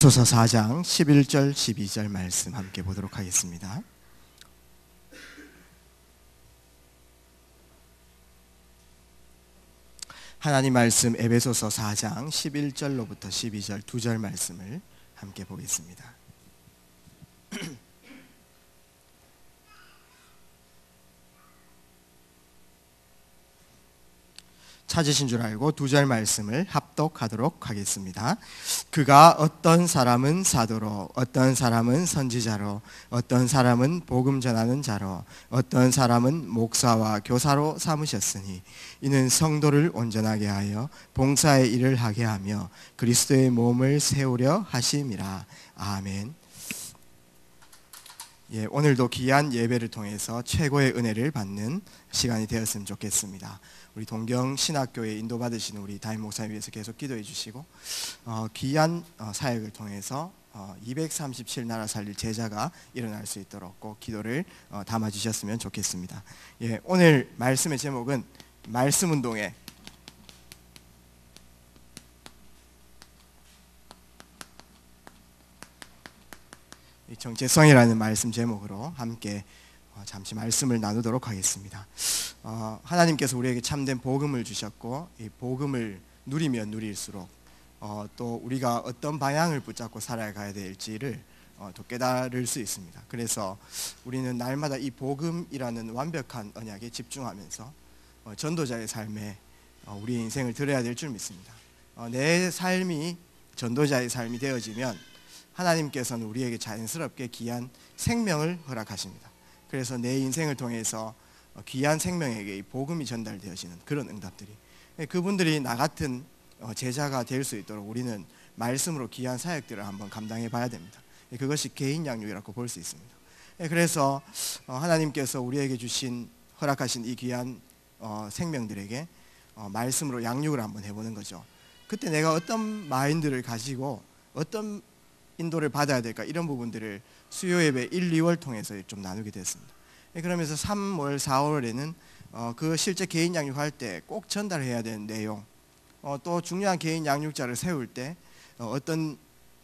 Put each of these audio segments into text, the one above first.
에베소서 4장 11절 12절 말씀 함께 보도록 하겠습니다. 하나님 말씀 에베소서 4장 11절로부터 12절 2절 말씀을 함께 보겠습니다. 찾으신 줄 알고 2절 말씀을 합독하도록 하겠습니다. 그가 어떤 사람은 사도로, 어떤 사람은 선지자로, 어떤 사람은 복음 전하는 자로, 어떤 사람은 목사와 교사로 삼으셨으니 이는 성도를 온전하게 하여 봉사의 일을 하게 하며 그리스도의 몸을 세우려 하심이라. 아멘. 오늘도 귀한 예배를 통해서 최고의 은혜를 받는 시간이 되었으면 좋겠습니다. 우리 동경 신학교에 인도받으신 우리 담임 목사님 위해서 계속 기도해 주시고 귀한 사역을 통해서 237나라 살릴 제자가 일어날 수 있도록 꼭 기도를 담아주셨으면 좋겠습니다. 오늘 말씀의 제목은 말씀운동의 정체성이라는 말씀 제목으로 함께 잠시 말씀을 나누도록 하겠습니다. 하나님께서 우리에게 참된 복음을 주셨고 이 복음을 누리면 누릴수록 또 우리가 어떤 방향을 붙잡고 살아가야 될지를 또 깨달을 수 있습니다. 그래서 우리는 날마다 이 복음이라는 완벽한 언약에 집중하면서 전도자의 삶에 우리의 인생을 드려야 될 줄 믿습니다. 내 삶이 전도자의 삶이 되어지면 하나님께서는 우리에게 자연스럽게 귀한 생명을 허락하십니다. 그래서 내 인생을 통해서 귀한 생명에게 이 복음이 전달되어지는 그런 응답들이, 그분들이 나 같은 제자가 될 수 있도록 우리는 말씀으로 귀한 사역들을 한번 감당해 봐야 됩니다. 그것이 개인 양육이라고 볼 수 있습니다. 그래서 하나님께서 우리에게 주신 허락하신 이 귀한 생명들에게 말씀으로 양육을 한번 해보는 거죠. 그때 내가 어떤 마인드를 가지고 어떤 인도를 받아야 될까, 이런 부분들을 수요 예배 1, 2월 통해서 좀 나누게 됐습니다. 그러면서 3월, 4월에는 그 실제 개인 양육할 때 꼭 전달해야 되는 내용, 또 중요한 개인 양육자를 세울 때 어떤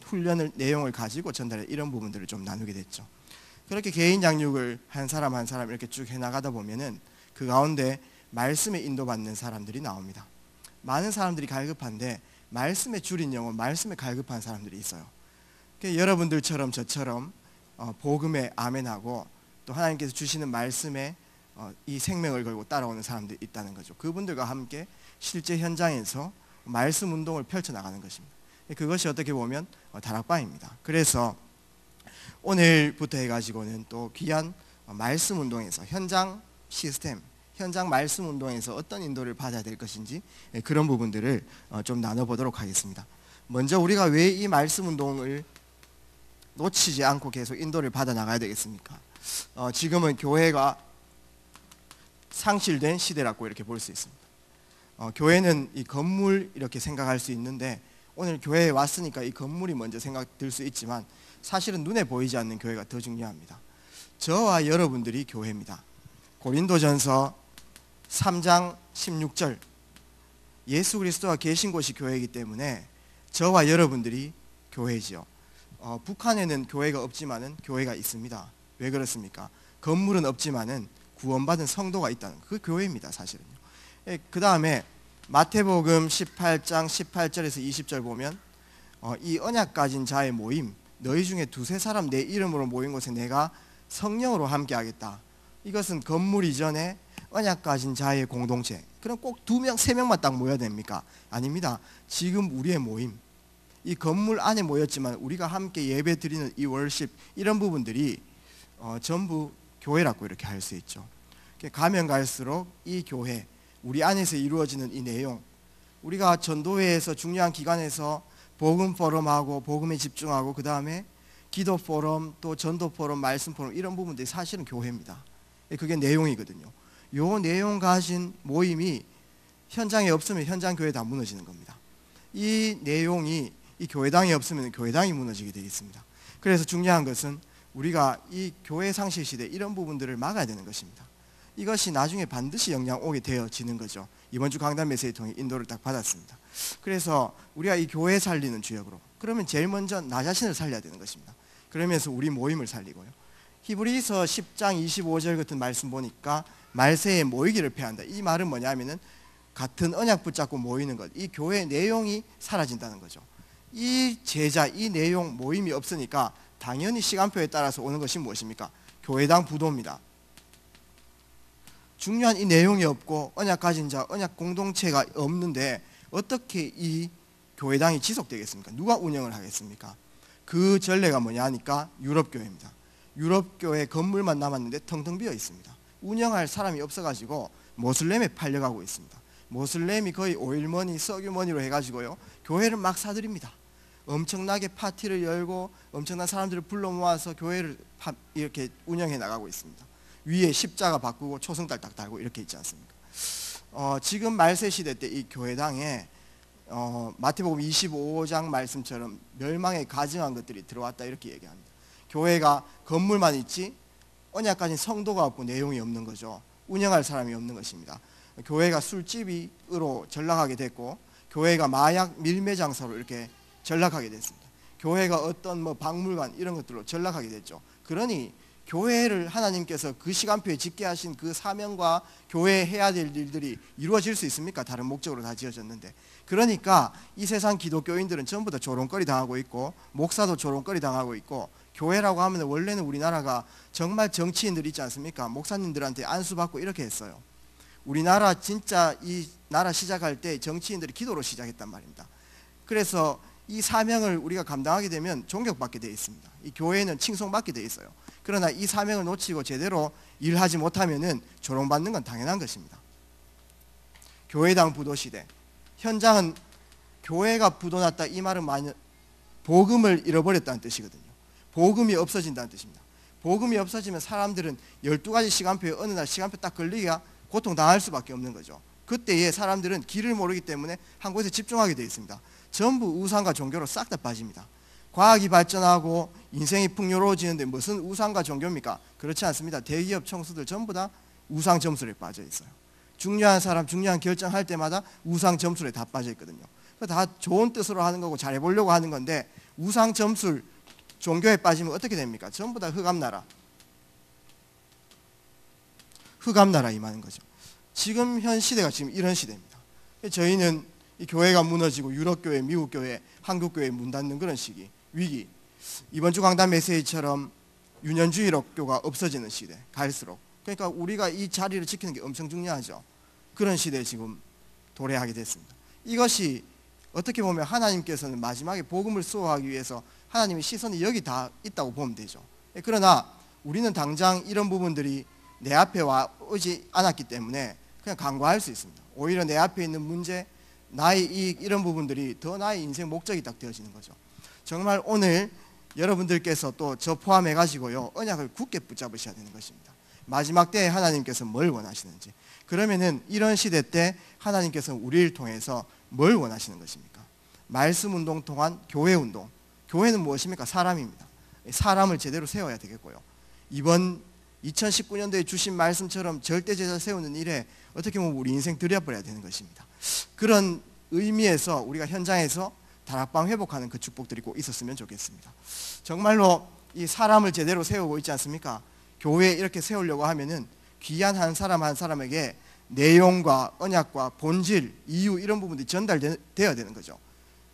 훈련을 내용을 가지고 전달해, 이런 부분들을 좀 나누게 됐죠. 그렇게 개인 양육을 한 사람 한 사람 이렇게 쭉 해나가다 보면은 그 가운데 말씀에 인도받는 사람들이 나옵니다. 많은 사람들이 갈급한데 말씀에 줄인 영혼, 말씀에 갈급한 사람들이 있어요. 여러분들처럼 저처럼 복음에 아멘하고 또 하나님께서 주시는 말씀에 이 생명을 걸고 따라오는 사람들이 있다는 거죠. 그분들과 함께 실제 현장에서 말씀 운동을 펼쳐나가는 것입니다. 그것이 어떻게 보면 다락방입니다. 그래서 오늘부터 해가지고는 또 귀한 말씀 운동에서 현장 시스템, 현장 말씀 운동에서 어떤 인도를 받아야 될 것인지 그런 부분들을 좀 나눠보도록 하겠습니다. 먼저 우리가 왜 이 말씀 운동을 놓치지 않고 계속 인도를 받아 나가야 되겠습니까? 지금은 교회가 상실된 시대라고 이렇게 볼 수 있습니다. 교회는 이 건물 이렇게 생각할 수 있는데, 오늘 교회에 왔으니까 이 건물이 먼저 생각될 수 있지만 사실은 눈에 보이지 않는 교회가 더 중요합니다. 저와 여러분들이 교회입니다. 고린도전서 3장 16절, 예수 그리스도가 계신 곳이 교회이기 때문에 저와 여러분들이 교회지요. 북한에는 교회가 없지만은 교회가 있습니다. 왜 그렇습니까? 건물은 없지만은 구원받은 성도가 있다는 그 교회입니다, 사실은요. 그 다음에 마태복음 18장 18절에서 20절 보면 이 언약 가진 자의 모임, 너희 중에 두세 사람 내 이름으로 모인 곳에 내가 성령으로 함께 하겠다. 이것은 건물 이전에 언약 가진 자의 공동체. 그럼 꼭 2명, 3명만 딱 모여야 됩니까? 아닙니다. 지금 우리의 모임, 이 건물 안에 모였지만 우리가 함께 예배 드리는 이 월십, 이런 부분들이 전부 교회라고 이렇게 할 수 있죠. 가면 갈수록 이 교회, 우리 안에서 이루어지는 이 내용, 우리가 전도회에서 중요한 기관에서 복음 포럼하고 복음에 집중하고 그 다음에 기도 포럼, 또 전도 포럼, 말씀 포럼, 이런 부분들이 사실은 교회입니다. 그게 내용이거든요. 요 내용 가진 모임이 현장에 없으면 현장 교회 다 무너지는 겁니다. 이 내용이 이 교회당이 없으면 교회당이 무너지게 되겠습니다. 그래서 중요한 것은 우리가 이 교회 상실 시대 이런 부분들을 막아야 되는 것입니다. 이것이 나중에 반드시 영향 오게 되어지는 거죠. 이번 주 강단 메시지 통해 인도를 딱 받았습니다. 그래서 우리가 이 교회 살리는 주역으로, 그러면 제일 먼저 나 자신을 살려야 되는 것입니다. 그러면서 우리 모임을 살리고요. 히브리서 10장 25절 같은 말씀 보니까 말세에 모이기를 패한다. 이 말은 뭐냐면은 같은 언약 붙잡고 모이는 것, 이 교회 내용이 사라진다는 거죠. 이 제자, 이 내용 모임이 없으니까 당연히 시간표에 따라서 오는 것이 무엇입니까? 교회당 부도입니다. 중요한 이 내용이 없고 언약 가진 자, 언약 공동체가 없는데 어떻게 이 교회당이 지속되겠습니까? 누가 운영을 하겠습니까? 그 전례가 뭐냐 하니까 유럽교회입니다. 유럽교회 건물만 남았는데 텅텅 비어 있습니다. 운영할 사람이 없어가지고 모슬렘에 팔려가고 있습니다. 모슬렘이 거의 오일머니, 석유머니로 해가지고요, 교회를 막 사들입니다. 엄청나게 파티를 열고 엄청난 사람들을 불러 모아서 교회를 이렇게 운영해 나가고 있습니다. 위에 십자가 바꾸고 초승달 딱 달고 이렇게 있지 않습니까? 지금 말세 시대 때 이 교회당에 마태복음 25장 말씀처럼 멸망에 가증한 것들이 들어왔다 이렇게 얘기합니다. 교회가 건물만 있지 언약 가진 성도가 없고 내용이 없는 거죠. 운영할 사람이 없는 것입니다. 교회가 술집으로 전락하게 됐고, 교회가 마약 밀매 장소로 이렇게 전락하게 됐습니다. 교회가 어떤 박물관 이런 것들로 전락하게 됐죠. 그러니 교회를 하나님께서 그 시간표에 짓게 하신 그 사명과 교회에 해야 될 일들이 이루어질 수 있습니까? 다른 목적으로 다 지어졌는데. 그러니까 이 세상 기독교인들은 전부 다 조롱거리 당하고 있고, 목사도 조롱거리 당하고 있고, 교회라고 하면 원래는 우리나라가 정말 정치인들 있지 않습니까? 목사님들한테 안수받고 이렇게 했어요. 우리나라 진짜 이 나라 시작할 때 정치인들이 기도로 시작했단 말입니다. 그래서 이 사명을 우리가 감당하게 되면 존경받게 되어 있습니다. 이 교회는 칭송받게 되어 있어요. 그러나 이 사명을 놓치고 제대로 일하지 못하면은 조롱받는 건 당연한 것입니다. 교회당 부도 시대. 현장은 교회가 부도났다 이 말은 복음을 잃어버렸다는 뜻이거든요. 복음이 없어진다는 뜻입니다. 복음이 없어지면 사람들은 12가지 시간표에 어느 날 시간표 딱 걸리기가 고통당할 수밖에 없는 거죠. 그때에 사람들은 길을 모르기 때문에 한 곳에 집중하게 되어 있습니다. 전부 우상과 종교로 싹 다 빠집니다. 과학이 발전하고 인생이 풍요로워지는데 무슨 우상과 종교입니까? 그렇지 않습니다. 대기업 총수들 전부 다 우상 점술에 빠져 있어요. 중요한 사람 중요한 결정할 때마다 우상 점술에 다 빠져 있거든요. 다 좋은 뜻으로 하는 거고 잘해보려고 하는 건데, 우상 점술 종교에 빠지면 어떻게 됩니까? 전부 다 흑암나라 임하는 거죠. 지금 현 시대가 지금 이런 시대입니다. 저희는 이 교회가 무너지고 유럽교회, 미국교회, 한국교회 문 닫는 그런 시기, 위기. 이번 주 강단 메시지처럼 유년주의교가 없어지는 시대 갈수록, 그러니까 우리가 이 자리를 지키는 게 엄청 중요하죠. 그런 시대에 지금 도래하게 됐습니다. 이것이 어떻게 보면 하나님께서는 마지막에 복음을 수호하기 위해서 하나님의 시선이 여기 다 있다고 보면 되죠. 그러나 우리는 당장 이런 부분들이 내 앞에 와 오지 않았기 때문에 그냥 간과할 수 있습니다. 오히려 내 앞에 있는 문제, 나의 이익, 이런 부분들이 더 나의 인생 목적이 딱 되어지는 거죠. 정말 오늘 여러분들께서 또 저 포함해 가지고요, 언약을 굳게 붙잡으셔야 되는 것입니다. 마지막 때에 하나님께서 뭘 원하시는지. 그러면은 이런 시대 때 하나님께서 우리를 통해서 뭘 원하시는 것입니까? 말씀 운동 동안 교회 운동. 교회는 무엇입니까? 사람입니다. 사람을 제대로 세워야 되겠고요. 이번 2019년도에 주신 말씀처럼 절대 제자 세우는 일에 어떻게 보면 우리 인생 들여버려야 되는 것입니다. 그런 의미에서 우리가 현장에서 다락방 회복하는 그 축복들이 꼭 있었으면 좋겠습니다. 정말로 이 사람을 제대로 세우고 있지 않습니까? 교회에 이렇게 세우려고 하면은 귀한 한 사람 한 사람에게 내용과 언약과 본질, 이유 이런 부분들이 전달되어야 되는 거죠.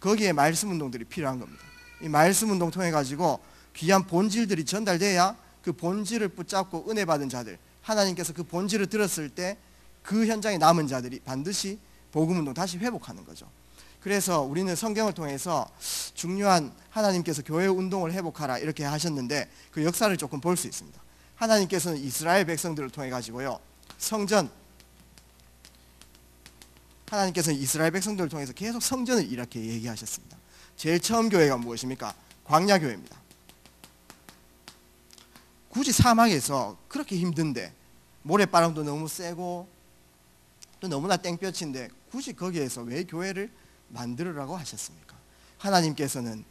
거기에 말씀 운동들이 필요한 겁니다. 이 말씀 운동 통해 가지고 귀한 본질들이 전달돼야 그 본질을 붙잡고 은혜 받은 자들, 하나님께서 그 본질을 들었을 때 그 현장에 남은 자들이 반드시 복음 운동 다시 회복하는 거죠. 그래서 우리는 성경을 통해서 중요한 하나님께서 교회 운동을 회복하라 이렇게 하셨는데 그 역사를 조금 볼 수 있습니다. 하나님께서는 이스라엘 백성들을 통해 가지고요, 성전, 하나님께서는 이스라엘 백성들을 통해서 계속 성전을 이렇게 얘기하셨습니다. 제일 처음 교회가 무엇입니까? 광야 교회입니다. 굳이 사막에서 그렇게 힘든데, 모래바람도 너무 세고 또 너무나 땡볕인데 굳이 거기에서 왜 교회를 만들으라고 하셨습니까? 하나님께서는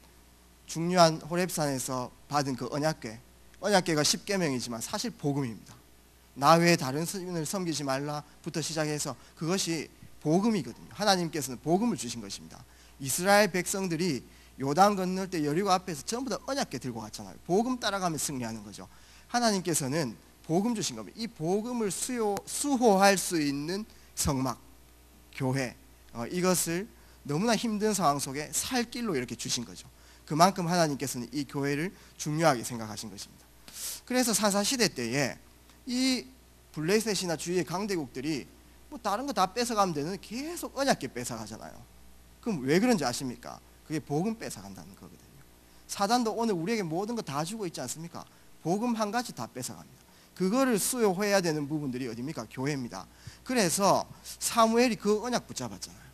중요한 호렙산에서 받은 그 언약궤가 10계명이지만 사실 복음입니다. 나 외에 다른 신을 섬기지 말라부터 시작해서 그것이 복음이거든요. 하나님께서는 복음을 주신 것입니다. 이스라엘 백성들이 요단 건널 때 여리고 앞에서 전부 다 언약궤 들고 갔잖아요. 복음 따라가면 승리하는 거죠. 하나님께서는 복음 주신 겁니다. 이 복음을 수호할 수 있는 성막, 교회, 이것을 너무나 힘든 상황 속에 살 길로 이렇게 주신 거죠. 그만큼 하나님께서는 이 교회를 중요하게 생각하신 것입니다. 그래서 사사시대 때에 이 블레셋이나 주위의 강대국들이 뭐 다른 거 다 뺏어가면 되는 계속 언약궤 뺏어가잖아요. 그럼 왜 그런지 아십니까? 그게 복음 뺏어간다는 거거든요. 사단도 오늘 우리에게 모든 거 다 주고 있지 않습니까? 복음 한 가지 다 뺏어갑니다. 그거를 수용해야 되는 부분들이 어디입니까? 교회입니다. 그래서 사무엘이 그 언약 붙잡았잖아요.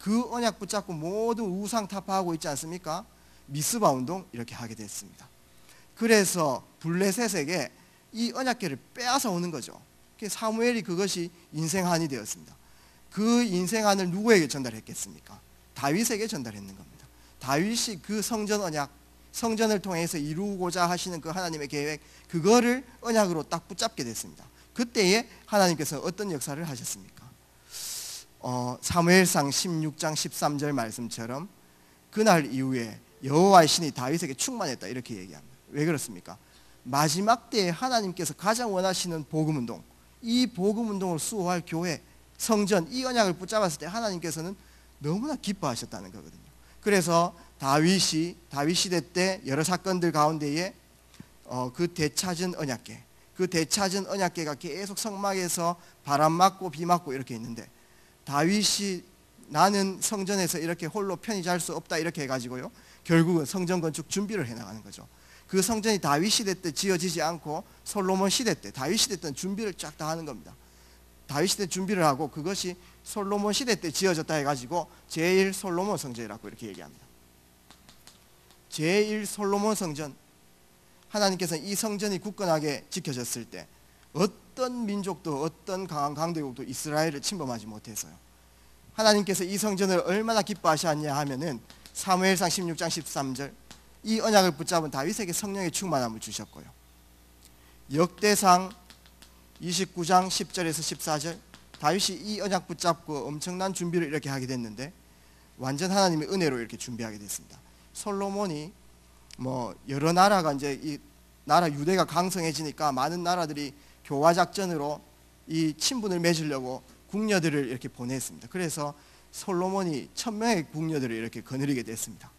그 언약 붙잡고 모든 우상 타파하고 있지 않습니까? 미스바 운동 이렇게 하게 됐습니다. 그래서 블레셋에게 이 언약궤를 빼앗아 오는 거죠. 사무엘이 그것이 인생한이 되었습니다. 그 인생한을 누구에게 전달했겠습니까? 다윗에게 전달했는 겁니다. 다윗이 그 성전 언약, 성전을 통해서 이루고자 하시는 그 하나님의 계획, 그거를 언약으로 딱 붙잡게 됐습니다. 그때에 하나님께서 어떤 역사를 하셨습니까? 사무엘상 16장 13절 말씀처럼 그날 이후에 여호와의 신이 다윗에게 충만했다 이렇게 얘기합니다. 왜 그렇습니까? 마지막 때에 하나님께서 가장 원하시는 복음운동, 이 복음운동을 수호할 교회, 성전, 이 언약을 붙잡았을 때 하나님께서는 너무나 기뻐하셨다는 거거든요. 그래서 다윗 시대 때 여러 사건들 가운데에 그 되찾은 언약궤, 그 되찾은 언약궤가 계속 성막에서 바람 맞고 비 맞고 이렇게 있는데 다윗이 나는 성전에서 이렇게 홀로 편히 잘 수 없다 이렇게 해가지고요 결국은 성전 건축 준비를 해나가는 거죠. 그 성전이 다윗 시대 때 지어지지 않고 솔로몬 시대 때, 다윗 시대 때는 준비를 쫙 다 하는 겁니다. 다윗 시대 준비를 하고 그것이 솔로몬 시대 때 지어졌다 해가지고 제1 솔로몬 성전이라고 이렇게 얘기합니다. 제1 솔로몬 성전, 하나님께서는 이 성전이 굳건하게 지켜졌을 때 어떤 민족도 어떤 강한 강대국도 이스라엘을 침범하지 못해서요. 하나님께서 이 성전을 얼마나 기뻐하셨냐 하면은 사무엘상 16장 13절 이 언약을 붙잡은 다윗에게 성령의 충만함을 주셨고요. 역대상 29장 10절에서 14절 다윗이 이 언약 붙잡고 엄청난 준비를 이렇게 하게 됐는데 완전 하나님의 은혜로 이렇게 준비하게 됐습니다. 솔로몬이 뭐 여러 나라가 이제 이 나라 유대가 강성해지니까 많은 나라들이 교화 작전으로 이 친분을 맺으려고 궁녀들을 이렇게 보냈습니다. 그래서 솔로몬이 1000명의 궁녀들을 이렇게 거느리게 됐습니다.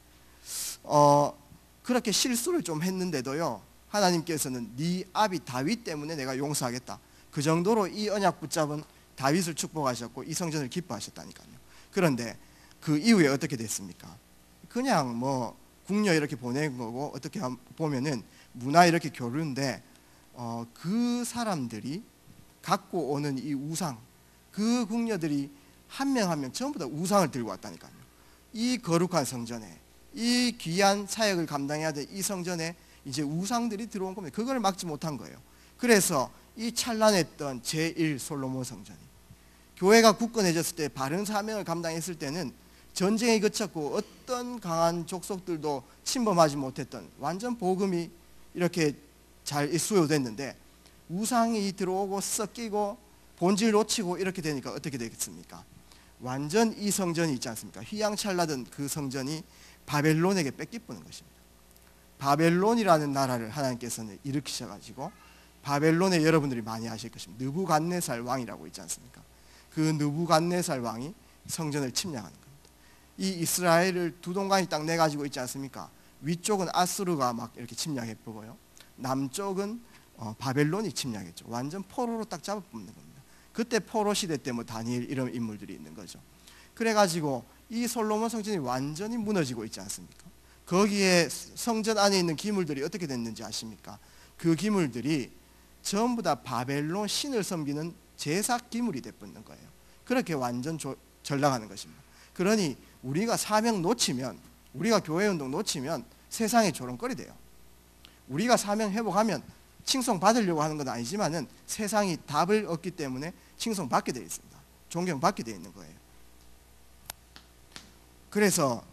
그렇게 실수를 좀 했는데도요 하나님께서는 네 아비 다윗 때문에 내가 용서하겠다. 그 정도로 이 언약 붙잡은 다윗을 축복하셨고 이 성전을 기뻐하셨다니까요. 그런데 그 이후에 어떻게 됐습니까? 그냥 뭐 궁녀 이렇게 보낸 거고 어떻게 보면은 문화 이렇게 교류인데 그 사람들이 갖고 오는 이 우상, 그 궁녀들이 한 명 한 명 전부 다 우상을 들고 왔다니까요. 이 거룩한 성전에 이 귀한 사역을 감당해야 될 이 성전에 이제 우상들이 들어온 겁니다. 그걸 막지 못한 거예요. 그래서 이 찬란했던 제1 솔로몬 성전이 교회가 굳건해졌을 때 바른 사명을 감당했을 때는 전쟁이 그쳤고 어떤 강한 족속들도 침범하지 못했던 완전 복음이 이렇게 잘 수요됐는데 우상이 들어오고 섞이고 본질 놓치고 이렇게 되니까 어떻게 되겠습니까? 완전 이 성전이 있지 않습니까? 휘황찬란하던 그 성전이 바벨론에게 뺏기쁘는 것입니다. 바벨론이라는 나라를 하나님께서는 일으키셔가지고 바벨론에 여러분들이 많이 아실 것입니다. 느부갓네살 왕이라고 있지 않습니까? 그 느부갓네살 왕이 성전을 침략하는 겁니다. 이 이스라엘을 두 동강이 딱 내가지고 있지 않습니까? 위쪽은 아수르가 막 이렇게 침략해보고요 남쪽은 바벨론이 침략했죠. 완전 포로로 딱 잡아붙는 겁니다. 그때 포로 시대 때 뭐 다니엘 이런 인물들이 있는 거죠. 그래가지고 이 솔로몬 성전이 완전히 무너지고 있지 않습니까? 거기에 성전 안에 있는 기물들이 어떻게 됐는지 아십니까? 그 기물들이 전부 다 바벨론 신을 섬기는 제사 기물이 되어붙는 거예요. 그렇게 완전 전락하는 것입니다. 그러니 우리가 사명 놓치면, 우리가 교회운동 놓치면 세상에 조롱거리 돼요. 우리가 사명 회복하면 칭송받으려고 하는 건 아니지만은 세상이 답을 얻기 때문에 칭송받게 되어 있습니다. 존경받게 되어 있는 거예요. 그래서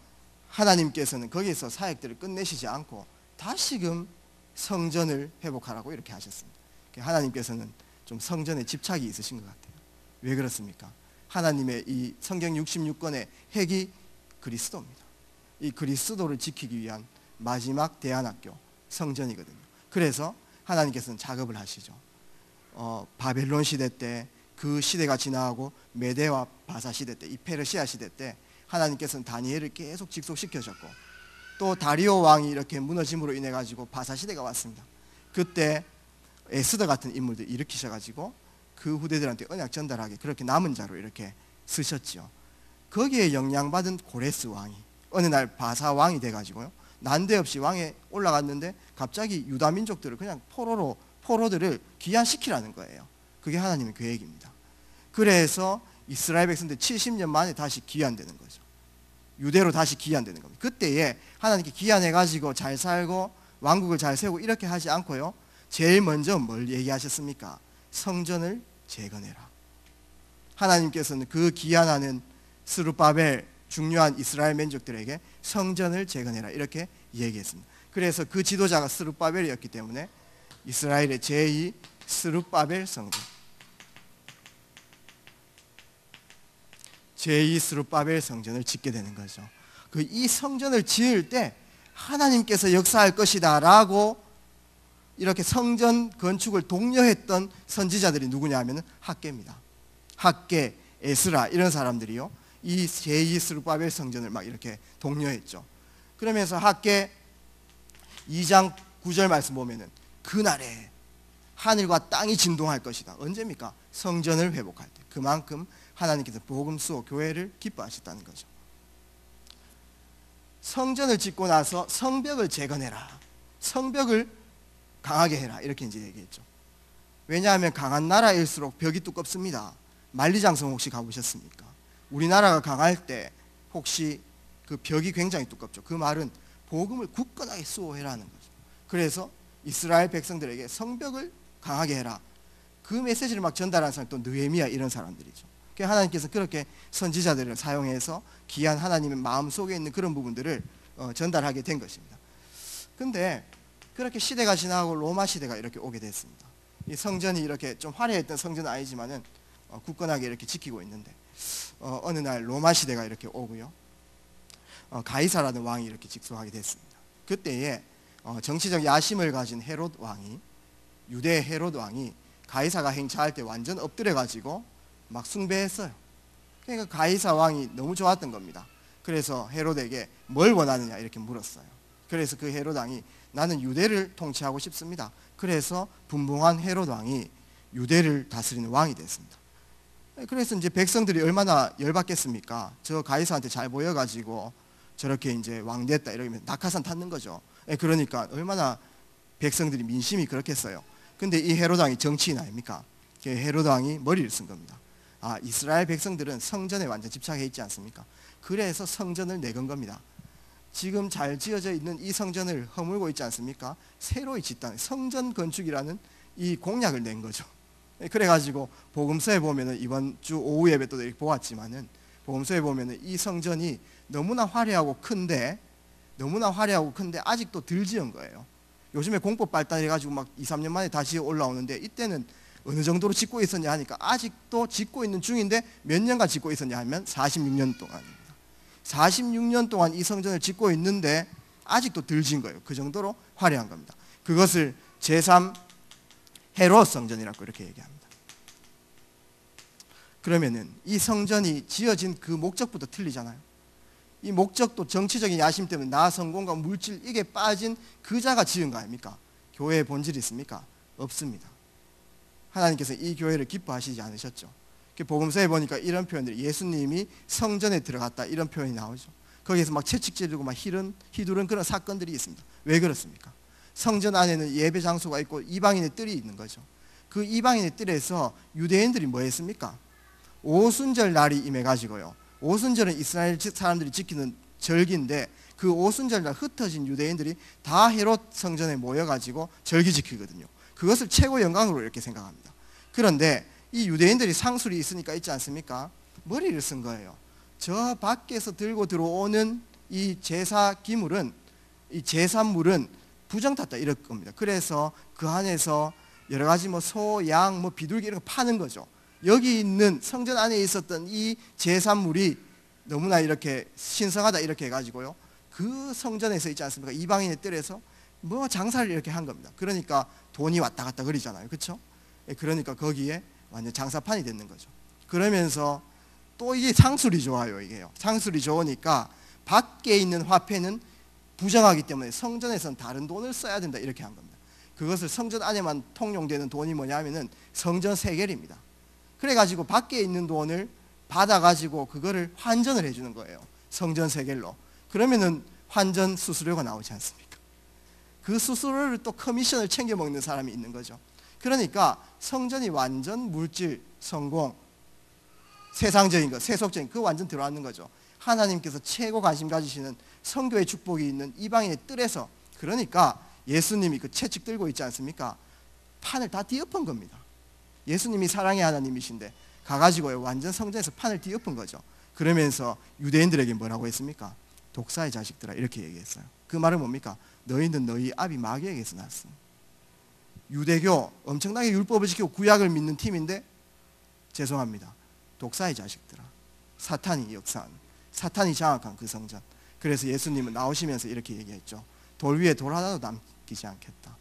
하나님께서는 거기에서 사역들을 끝내시지 않고 다시금 성전을 회복하라고 이렇게 하셨습니다. 하나님께서는 좀 성전에 집착이 있으신 것 같아요. 왜 그렇습니까? 하나님의 이 성경 66권의 핵이 그리스도입니다. 이 그리스도를 지키기 위한 마지막 대안학교 성전이거든요. 그래서 하나님께서는 작업을 하시죠. 바벨론 시대 때, 그 시대가 지나가고 메대와 바사 시대 때, 이 페르시아 시대 때 하나님께서는 다니엘을 계속 직속시켜줬고, 또 다리오 왕이 이렇게 무너짐으로 인해 가지고 바사 시대가 왔습니다. 그때 에스더 같은 인물들 일으키셔가지고 그 후대들한테 언약 전달하게 그렇게 남은 자로 이렇게 쓰셨죠. 거기에 영향받은 고레스 왕이 어느 날 바사 왕이 돼가지고요, 난데없이 왕에 올라갔는데 갑자기 유다 민족들을 그냥 포로들을 귀환시키라는 거예요. 그게 하나님의 계획입니다. 그래서 이스라엘 백성들 70년 만에 다시 귀환되는 거죠. 유대로 다시 귀환되는 겁니다. 그때에 하나님께 귀환해가지고 잘 살고 왕국을 잘 세우고 이렇게 하지 않고요, 제일 먼저 뭘 얘기하셨습니까? 성전을 재건해라. 하나님께서는 그 귀환하는 스룹바벨 중요한 이스라엘 민족들에게 성전을 재건해라 이렇게 얘기했습니다. 그래서 그 지도자가 스룹바벨이었기 때문에 이스라엘의 제2 스룹바벨 성전, 제2 스룹바벨 성전을 짓게 되는 거죠. 이 성전을 지을 때 하나님께서 역사할 것이다 라고 이렇게 성전 건축을 독려했던 선지자들이 누구냐 하면 학개입니다. 학개, 에스라 이런 사람들이요, 이 제2 스룹바벨 성전을 막 이렇게 독려했죠. 그러면서 학개 2장 9절 말씀 보면은 그날에 하늘과 땅이 진동할 것이다. 언제입니까? 성전을 회복할 때. 그만큼 하나님께서 복음 수호 교회를 기뻐하셨다는 거죠. 성전을 짓고 나서 성벽을 재건해라. 성벽을 강하게 해라. 이렇게 이제 얘기했죠. 왜냐하면 강한 나라일수록 벽이 두껍습니다. 만리장성 혹시 가보셨습니까? 우리나라가 강할 때 혹시 그 벽이 굉장히 두껍죠. 그 말은 복음을 굳건하게 수호해라는 거죠. 그래서 이스라엘 백성들에게 성벽을 강하게 해라. 그 메시지를 막 전달하는 사람이 또 느헤미야 이런 사람들이죠. 하나님께서 그렇게 선지자들을 사용해서 귀한 하나님의 마음 속에 있는 그런 부분들을 전달하게 된 것입니다. 근데 그렇게 시대가 지나고 로마 시대가 이렇게 오게 됐습니다. 이 성전이 이렇게 좀 화려했던 성전은 아니지만은 굳건하게 이렇게 지키고 있는데 어느 날 로마 시대가 이렇게 오고요, 가이사라는 왕이 이렇게 직속하게 됐습니다. 그때에 정치적 야심을 가진 헤롯 왕이, 유대 헤롯 왕이 가이사가 행차할 때 완전 엎드려 가지고 막 숭배했어요. 그러니까 가이사 왕이 너무 좋았던 겁니다. 그래서 헤롯에게 뭘 원하느냐 이렇게 물었어요. 그래서 그 헤롯 왕이 나는 유대를 통치하고 싶습니다. 그래서 분봉한 헤롯 왕이 유대를 다스리는 왕이 됐습니다. 그래서 이제 백성들이 얼마나 열받겠습니까? 저 가이사한테 잘 보여가지고 저렇게 이제 왕 됐다 이러면 낙하산 탔는 거죠. 그러니까 얼마나 백성들이 민심이 그렇겠어요. 근데 이 헤롯 왕이 정치인 아닙니까? 헤롯 왕이 머리를 쓴 겁니다. 이스라엘 백성들은 성전에 완전 집착해 있지 않습니까? 그래서 성전을 내건 겁니다. 지금 잘 지어져 있는 이 성전을 허물고 있지 않습니까? 새로이 짓다는 성전 건축이라는 이 공약을 낸 거죠. 그래가지고 복음서에 보면은 이번 주 오후 예배 또 이렇게 보았지만은 복음서에 보면은 이 성전이 너무나 화려하고 큰데 아직도 덜 지은 거예요. 요즘에 공법 발달해가지고 막 2, 3년 만에 다시 올라오는데 이때는 어느 정도로 짓고 있었냐 하니까 아직도 짓고 있는 중인데 몇 년간 짓고 있었냐 하면 46년 동안입니다. 46년 동안 이 성전을 짓고 있는데 아직도 덜 지은 거예요. 그 정도로 화려한 겁니다. 그것을 제3 헤롯 성전이라고 이렇게 얘기합니다. 그러면은 이 성전이 지어진 그 목적부터 틀리잖아요. 이 목적도 정치적인 야심 때문에 나 성공과 물질 이게 빠진 그 자가 지은 거 아닙니까? 교회의 본질이 있습니까? 없습니다. 하나님께서 이 교회를 기뻐하시지 않으셨죠. 복음서에 보니까 이런 표현들이, 예수님이 성전에 들어갔다 이런 표현이 나오죠. 거기에서 막 채찍 찌르고 막 휘두른 그런 사건들이 있습니다. 왜 그렇습니까? 성전 안에는 예배 장소가 있고 이방인의 뜰이 있는 거죠. 그 이방인의 뜰에서 유대인들이 뭐 했습니까? 오순절 날이 임해가지고요, 오순절은 이스라엘 사람들이 지키는 절기인데 그 오순절 날 흩어진 유대인들이 다 헤롯 성전에 모여가지고 절기 지키거든요. 그것을 최고 영광으로 이렇게 생각합니다. 그런데 이 유대인들이 상술이 있으니까 있지 않습니까? 머리를 쓴 거예요. 저 밖에서 들고 들어오는 이 제사 기물은, 이 제산물은 부정탔다 이럴 겁니다. 그래서 그 안에서 여러 가지 뭐 소, 양, 뭐 비둘기 이런 거 파는 거죠. 여기 있는 성전 안에 있었던 이 제산물이 너무나 이렇게 신성하다 이렇게 해가지고요, 그 성전에서 있지 않습니까? 이방인의 뜰에서 뭐 장사를 이렇게 한 겁니다. 그러니까 돈이 왔다 갔다 그러잖아요, 그렇죠? 그러니까 거기에 완전 장사판이 됐는 거죠. 그러면서 또 이게 상술이 좋아요. 이게요, 상술이 좋으니까 밖에 있는 화폐는 부정하기 때문에 성전에서는 다른 돈을 써야 된다 이렇게 한 겁니다. 그것을 성전 안에만 통용되는 돈이 뭐냐면은 성전 세겔입니다. 그래가지고 밖에 있는 돈을 받아가지고 그거를 환전을 해주는 거예요, 성전 세겔로. 그러면은 환전 수수료가 나오지 않습니까? 그 수수료를 또 커미션을 챙겨 먹는 사람이 있는 거죠. 그러니까 성전이 완전 물질, 성공, 세상적인 것, 세속적인 그 완전 들어왔는 거죠. 하나님께서 최고 관심 가지시는 성교의 축복이 있는 이방인의 뜰에서, 그러니까 예수님이 그 채찍 들고 있지 않습니까? 판을 다 뒤엎은 겁니다. 예수님이 사랑의 하나님이신데 가가지고요 완전 성전에서 판을 뒤엎은 거죠. 그러면서 유대인들에게 뭐라고 했습니까? 독사의 자식들아 이렇게 얘기했어요. 그 말은 뭡니까? 너희는 너희 아비 마귀에게서 났어. 유대교 엄청나게 율법을 지키고 구약을 믿는 팀인데 죄송합니다, 독사의 자식들아, 사탄이 역사한, 사탄이 장악한 그 성전. 그래서 예수님은 나오시면서 이렇게 얘기했죠. 돌 위에 돌 하나도 남기지 않겠다.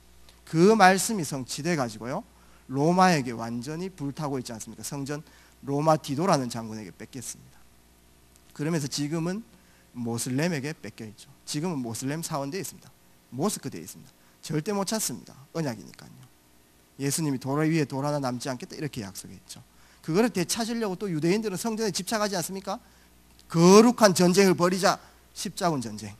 그 말씀이 성취돼 가지고요 로마에게 완전히 불타고 있지 않습니까? 성전 로마 디도라는 장군에게 뺏겼습니다. 그러면서 지금은 모슬렘에게 뺏겨있죠. 지금은 모슬렘 사원대에 있습니다. 모스크대에 있습니다. 절대 못 찾습니다. 언약이니까요. 예수님이 돌 위에 돌 하나 남지 않겠다 이렇게 약속했죠. 그거를 되찾으려고 또 유대인들은 성전에 집착하지 않습니까? 거룩한 전쟁을 벌이자, 십자군 전쟁.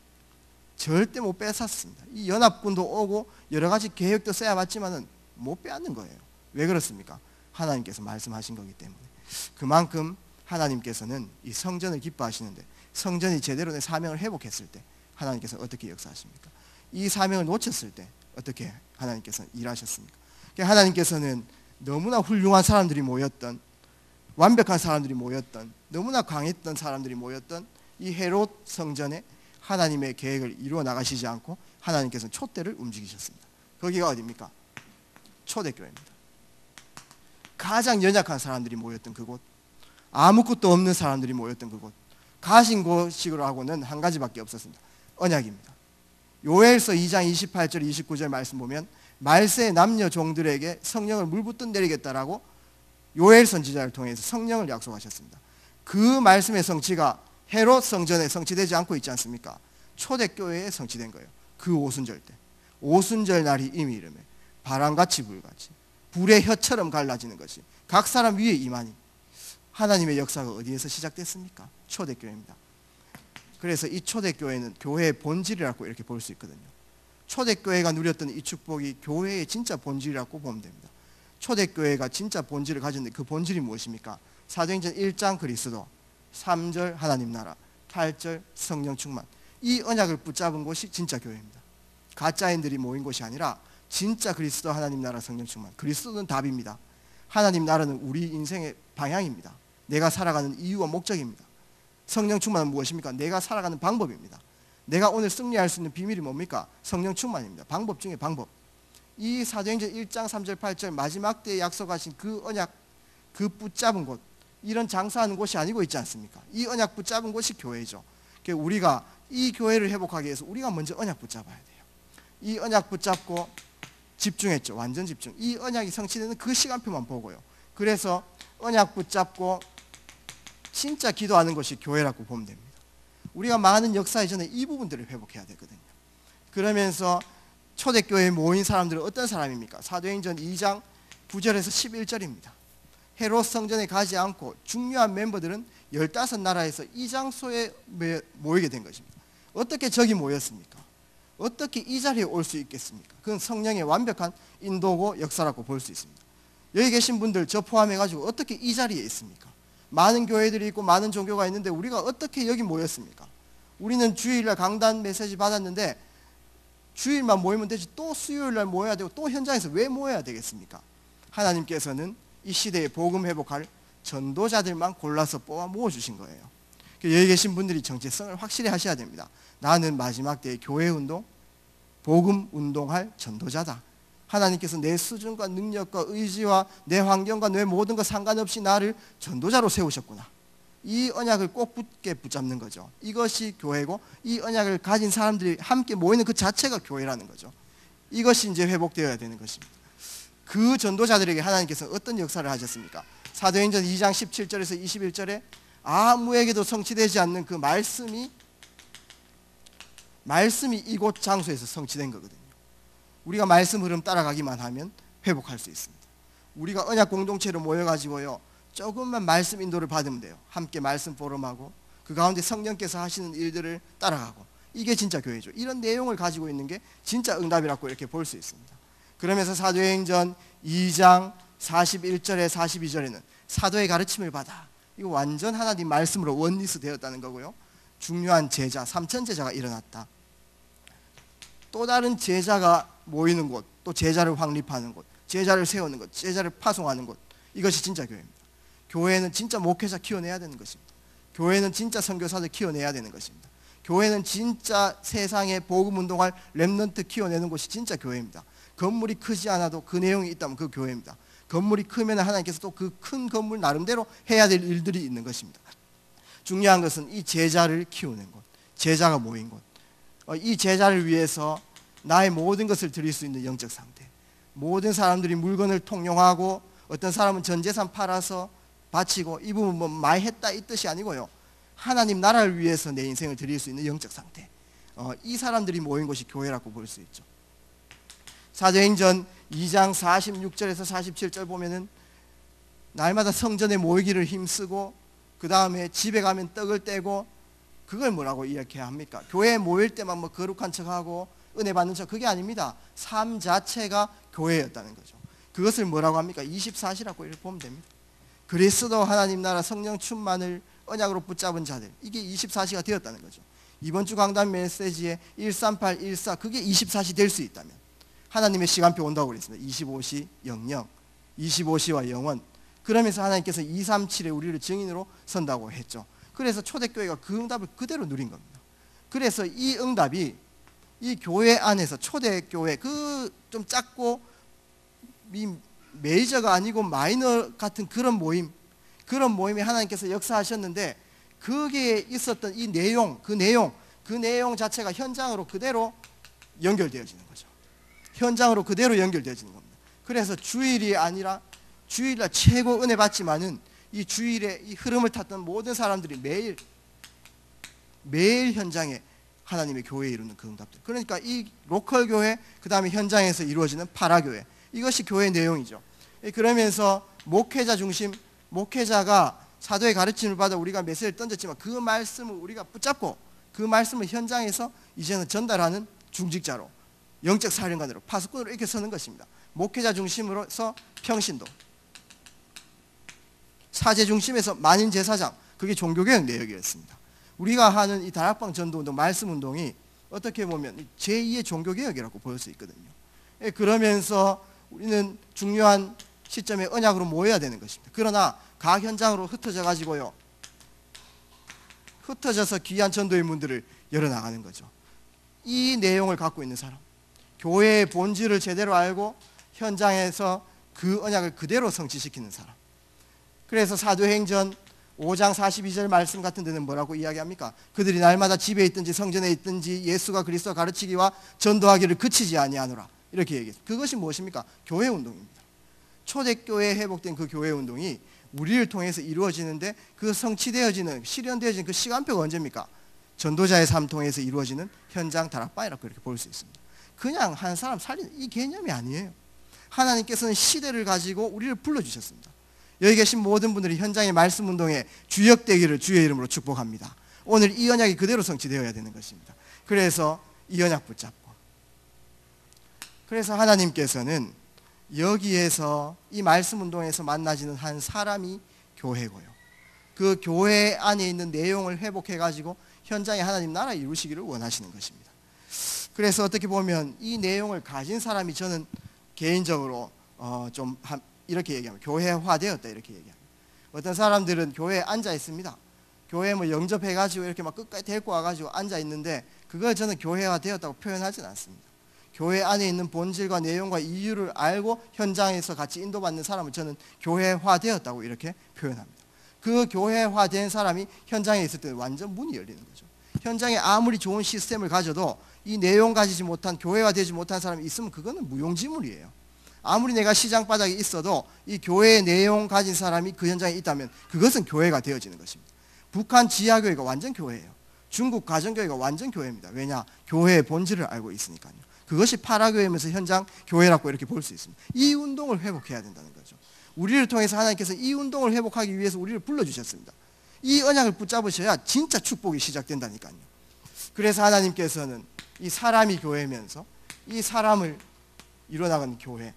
절대 못 뺏었습니다. 이 연합군도 오고 여러 가지 계획도 써야봤지만은 못 빼앗는 거예요. 왜 그렇습니까? 하나님께서 말씀하신 거기 때문에. 그만큼 하나님께서는 이 성전을 기뻐하시는데, 성전이 제대로 된 사명을 회복했을 때 하나님께서 어떻게 역사하십니까? 이 사명을 놓쳤을 때 어떻게 하나님께서는 일하셨습니까? 하나님께서는 너무나 훌륭한 사람들이 모였던, 완벽한 사람들이 모였던, 너무나 강했던 사람들이 모였던 이 헤롯 성전에 하나님의 계획을 이루어 나가시지 않고 하나님께서는 촛대를 움직이셨습니다. 거기가 어디입니까? 초대교회입니다. 가장 연약한 사람들이 모였던 그곳, 아무것도 없는 사람들이 모였던 그곳, 가신 곳식으로 하고는 한 가지밖에 없었습니다. 언약입니다. 요엘서 2장 28절 29절 말씀 보면 말세의 남녀 종들에게 성령을 물붓듯 내리겠다라고 요엘 선지자를 통해서 성령을 약속하셨습니다. 그 말씀의 성취가 헤롯 성전에 성취되지 않고 있지 않습니까? 초대교회에 성취된 거예요. 그 오순절 때, 오순절 날이 이미 이르매 바람같이 불같이 불의 혀처럼 갈라지는 것이 각 사람 위에 임하니. 하나님의 역사가 어디에서 시작됐습니까? 초대교회입니다. 그래서 이 초대교회는 교회의 본질이라고 이렇게 볼 수 있거든요. 초대교회가 누렸던 이 축복이 교회의 진짜 본질이라고 보면 됩니다. 초대교회가 진짜 본질을 가졌는데 그 본질이 무엇입니까? 사도행전 1장 그리스도, 3절 하나님 나라, 8절 성령 충만. 이 언약을 붙잡은 곳이 진짜 교회입니다. 가짜인들이 모인 곳이 아니라 진짜 그리스도 하나님 나라 성령 충만. 그리스도는 답입니다. 하나님 나라는 우리 인생의 방향입니다. 내가 살아가는 이유와 목적입니다. 성령 충만은 무엇입니까? 내가 살아가는 방법입니다. 내가 오늘 승리할 수 있는 비밀이 뭡니까? 성령 충만입니다. 방법 중에 방법. 이 사도행전 1장 3절 8절 마지막 때에 약속하신 그 언약, 그 붙잡은 곳, 이런 장사하는 곳이 아니고 있지 않습니까? 이 언약 붙잡은 곳이 교회죠. 우리가 이 교회를 회복하기 위해서 우리가 먼저 언약 붙잡아야 돼요. 이 언약 붙잡고 집중했죠. 완전 집중. 이 언약이 성취되는 그 시간표만 보고요. 그래서 언약 붙잡고 진짜 기도하는 것이 교회라고 보면 됩니다. 우리가 많은 역사 이전에 이 부분들을 회복해야 되거든요. 그러면서 초대교회에 모인 사람들은 어떤 사람입니까? 사도행전 2장 9절에서 11절입니다. 헤롯 성전에 가지 않고 중요한 멤버들은 15나라에서 이 장소에 모이게 된 것입니다. 어떻게 저기 모였습니까? 어떻게 이 자리에 올 수 있겠습니까? 그건 성령의 완벽한 인도고 역사라고 볼 수 있습니다. 여기 계신 분들 저 포함해가지고 어떻게 이 자리에 있습니까? 많은 교회들이 있고 많은 종교가 있는데 우리가 어떻게 여기 모였습니까? 우리는 주일날 강단 메시지 받았는데 주일만 모이면 되지 또 수요일날 모여야 되고 또 현장에서 왜 모여야 되겠습니까? 하나님께서는 이 시대에 복음 회복할 전도자들만 골라서 뽑아 모아주신 거예요. 여기 계신 분들이 정체성을 확실히 하셔야 됩니다. 나는 마지막 때의 교회 운동, 복음 운동할 전도자다. 하나님께서 내 수준과 능력과 의지와 내 환경과 내 모든 것 상관없이 나를 전도자로 세우셨구나. 이 언약을 꼭 굳게 붙잡는 거죠. 이것이 교회고, 이 언약을 가진 사람들이 함께 모이는 그 자체가 교회라는 거죠. 이것이 이제 회복되어야 되는 것입니다. 그 전도자들에게 하나님께서 어떤 역사를 하셨습니까? 사도행전 2장 17절에서 21절에 아무에게도 성취되지 않는 그 말씀이 이곳 장소에서 성취된 거거든요. 우리가 말씀 흐름 따라가기만 하면 회복할 수 있습니다. 우리가 언약 공동체로 모여가지고요, 조금만 말씀 인도를 받으면 돼요. 함께 말씀 포럼하고 그 가운데 성령께서 하시는 일들을 따라가고, 이게 진짜 교회죠. 이런 내용을 가지고 있는 게 진짜 응답이라고 이렇게 볼 수 있습니다. 그러면서 사도행전 2장 41절에 42절에는 사도의 가르침을 받아, 이거 완전 하나님 말씀으로 원리스 되었다는 거고요. 중요한 제자, 3천 제자가 일어났다. 또 다른 제자가 모이는 곳, 또 제자를 확립하는 곳, 제자를 세우는 곳, 제자를 파송하는 곳, 이것이 진짜 교회입니다. 교회는 진짜 목회자 키워내야 되는 것입니다. 교회는 진짜 선교사들 키워내야 되는 것입니다. 교회는 진짜 세상에 복음 운동할 렘넌트 키워내는 곳이 진짜 교회입니다. 건물이 크지 않아도 그 내용이 있다면 그 교회입니다. 건물이 크면 하나님께서 또 그 큰 건물 나름대로 해야 될 일들이 있는 것입니다. 중요한 것은 이 제자를 키우는 곳, 제자가 모인 곳, 이 제자를 위해서 나의 모든 것을 드릴 수 있는 영적 상태. 모든 사람들이 물건을 통용하고, 어떤 사람은 전 재산 팔아서 바치고, 이 부분 뭐 많이 했다 이 뜻이 아니고요, 하나님 나라를 위해서 내 인생을 드릴 수 있는 영적 상태, 이 사람들이 모인 곳이 교회라고 볼 수 있죠. 사도행전 2장 46절에서 47절 보면은 날마다 성전에 모이기를 힘쓰고, 그 다음에 집에 가면 떡을 떼고, 그걸 뭐라고 이야기해야 합니까? 교회에 모일 때만 뭐 거룩한 척하고 은혜 받는 척, 그게 아닙니다. 삶 자체가 교회였다는 거죠. 그것을 뭐라고 합니까? 24시라고 이렇게 보면 됩니다. 그리스도 하나님 나라 성령 충만을 언약으로 붙잡은 자들, 이게 24시가 되었다는 거죠. 이번 주 강단 메시지에 138, 14, 그게 24시 될 수 있다면 하나님의 시간표 온다고 그랬습니다. 25시, 00, 25시와 영원. 그러면서 하나님께서 237에 우리를 증인으로 선다고 했죠. 그래서 초대교회가 그 응답을 그대로 누린 겁니다. 그래서 이 응답이 이 교회 안에서, 초대교회, 그 좀 작고 메이저가 아니고 마이너 같은 그런 모임에 하나님께서 역사하셨는데, 거기에 있었던 이 내용, 그 내용 자체가 현장으로 그대로 연결되어지는 거죠. 현장으로 그대로 연결되어지는 겁니다. 그래서 주일이 아니라, 주일날 최고 은혜 받지만은 이 주일에 이 흐름을 탔던 모든 사람들이 매일 현장에 하나님의 교회에 이루는 그 응답들. 그러니까 이 로컬 교회, 그 다음에 현장에서 이루어지는 파라교회, 이것이 교회의 내용이죠. 그러면서 목회자 중심, 목회자가 사도의 가르침을 받아 우리가 메시지를 던졌지만 그 말씀을 우리가 붙잡고 그 말씀을 현장에서 이제는 전달하는 중직자로, 영적 사령관으로, 파수꾼으로 이렇게 서는 것입니다. 목회자 중심으로서 평신도, 사제 중심에서 만인 제사장, 그게 종교개혁 내역이었습니다. 우리가 하는 이 다락방 전도운동, 말씀운동이 어떻게 보면 제2의 종교개혁이라고 볼 수 있거든요. 그러면서 우리는 중요한 시점에 언약으로 모여야 되는 것입니다. 그러나 각 현장으로 흩어져 가지고요, 흩어져서 귀한 전도의 문들을 열어나가는 거죠. 이 내용을 갖고 있는 사람, 교회의 본질을 제대로 알고 현장에서 그 언약을 그대로 성취시키는 사람. 그래서 사도행전 5장 42절 말씀 같은 데는 뭐라고 이야기합니까? 그들이 날마다 집에 있든지 성전에 있든지 예수가 그리스도 가르치기와 전도하기를 그치지 아니하노라, 이렇게 얘기했어요. 그것이 무엇입니까? 교회 운동입니다. 초대교회에 회복된 그 교회 운동이 우리를 통해서 이루어지는데, 그 성취되어지는, 실현되어지는 그 시간표가 언제입니까? 전도자의 삶 통해서 이루어지는 현장 다락방이라고 이렇게 볼 수 있습니다. 그냥 한 사람 살리는 이 개념이 아니에요. 하나님께서는 시대를 가지고 우리를 불러주셨습니다. 여기 계신 모든 분들이 현장의 말씀 운동에 주역되기를 주의 이름으로 축복합니다. 오늘 이 언약이 그대로 성취되어야 되는 것입니다. 그래서 이 언약 붙잡고, 그래서 하나님께서는 여기에서 이 말씀 운동에서 만나지는 한 사람이 교회고요, 그 교회 안에 있는 내용을 회복해 가지고 현장에 하나님 나라 이루시기를 원하시는 것입니다. 그래서 어떻게 보면 이 내용을 가진 사람이, 저는 개인적으로 좀 이렇게 얘기합니다. 교회화되었다, 이렇게 얘기합니다. 어떤 사람들은 교회에 앉아 있습니다. 교회 뭐 영접해가지고 이렇게 막 끝까지 데리고 와가지고 앉아 있는데, 그걸 저는 교회화되었다고 표현하지는 않습니다. 교회 안에 있는 본질과 내용과 이유를 알고 현장에서 같이 인도받는 사람을 저는 교회화되었다고 이렇게 표현합니다. 그 교회화된 사람이 현장에 있을 때 완전 문이 열리는 거죠. 현장에 아무리 좋은 시스템을 가져도 이 내용 가지지 못한, 교회화되지 못한 사람이 있으면 그거는 무용지물이에요. 아무리 내가 시장 바닥에 있어도 이 교회의 내용 가진 사람이 그 현장에 있다면 그것은 교회가 되어지는 것입니다. 북한 지하교회가 완전 교회예요. 중국 가정교회가 완전 교회입니다. 왜냐? 교회의 본질을 알고 있으니까요. 그것이 파라교회면서 현장 교회라고 이렇게 볼 수 있습니다. 이 운동을 회복해야 된다는 거죠. 우리를 통해서 하나님께서 이 운동을 회복하기 위해서 우리를 불러주셨습니다. 이 언약을 붙잡으셔야 진짜 축복이 시작된다니까요. 그래서 하나님께서는 이 사람이 교회면서 이 사람을 이루어나가는 교회,